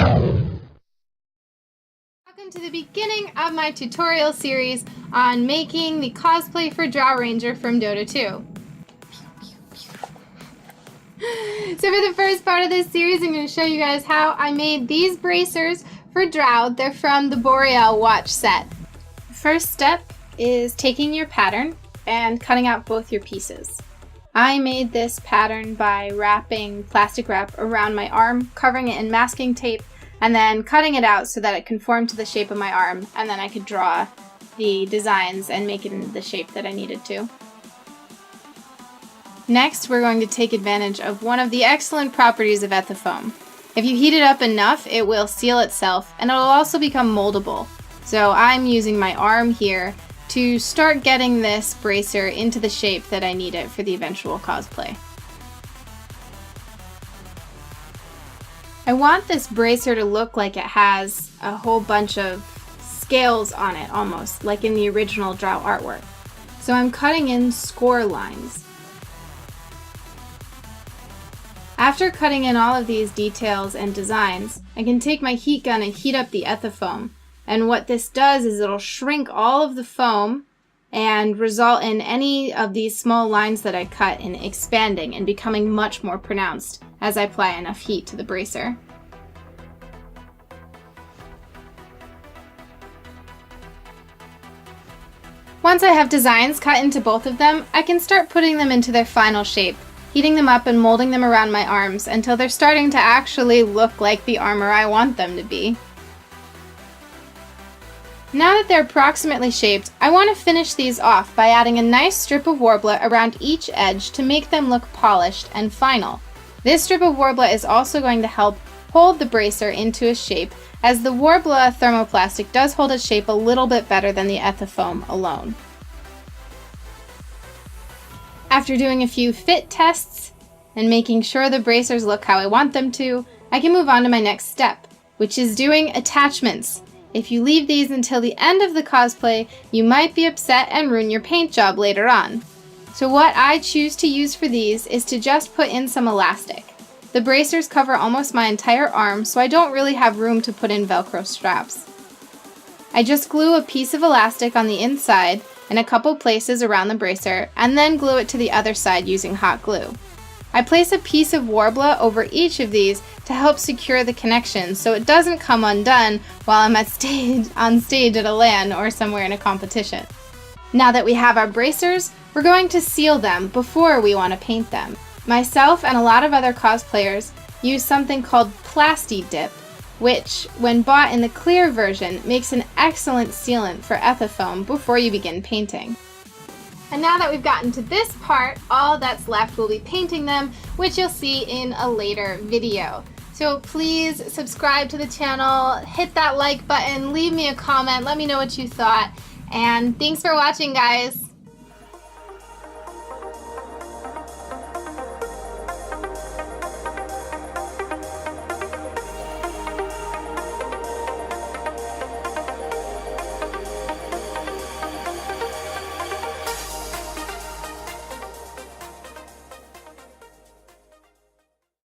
Welcome to the beginning of my tutorial series on making the cosplay for Drow Ranger from Dota 2. So for the first part of this series, I'm going to show you guys how I made these bracers for Drow. They're from the Boreal Watch Set. First step is taking your pattern and cutting out both your pieces. I made this pattern by wrapping plastic wrap around my arm, covering it in masking tape, and then cutting it out so that it conformed to the shape of my arm, and then I could draw the designs and make it into the shape that I needed to. Next, we're going to take advantage of one of the excellent properties of ethafoam. If you heat it up enough, it will seal itself, and it'll also become moldable. So I'm using my arm here to start getting this bracer into the shape that I need it for the eventual cosplay. I want this bracer to look like it has a whole bunch of scales on it, almost like in the original Drow artwork. So I'm cutting in score lines. After cutting in all of these details and designs, I can take my heat gun and heat up the ethafoam. And what this does is it'll shrink all of the foam and result in any of these small lines that I cut in expanding and becoming much more pronounced as I apply enough heat to the bracer. Once I have designs cut into both of them, I can start putting them into their final shape, heating them up and molding them around my arms until they're starting to actually look like the armor I want them to be. Now that they're approximately shaped, I want to finish these off by adding a nice strip of worbla around each edge to make them look polished and final. This strip of worbla is also going to help hold the bracer into a shape, as the worbla thermoplastic does hold its shape a little bit better than the ethafoam alone. After doing a few fit tests and making sure the bracers look how I want them to, I can move on to my next step, which is doing attachments. If you leave these until the end of the cosplay, you might be upset and ruin your paint job later on. So what I choose to use for these is to just put in some elastic. The bracers cover almost my entire arm, so I don't really have room to put in Velcro straps. I just glue a piece of elastic on the inside in a couple places around the bracer, and then glue it to the other side using hot glue. I place a piece of worbla over each of these to help secure the connection so it doesn't come undone while I'm on stage at a LAN or somewhere in a competition. Now that we have our bracers, we're going to seal them before we want to paint them. Myself and a lot of other cosplayers use something called Plasti Dip, which, when bought in the clear version, makes an excellent sealant for ethafoam before you begin painting. And now that we've gotten to this part, all that's left will be painting them, which you'll see in a later video. So please subscribe to the channel, hit that like button, leave me a comment, let me know what you thought, and thanks for watching, guys!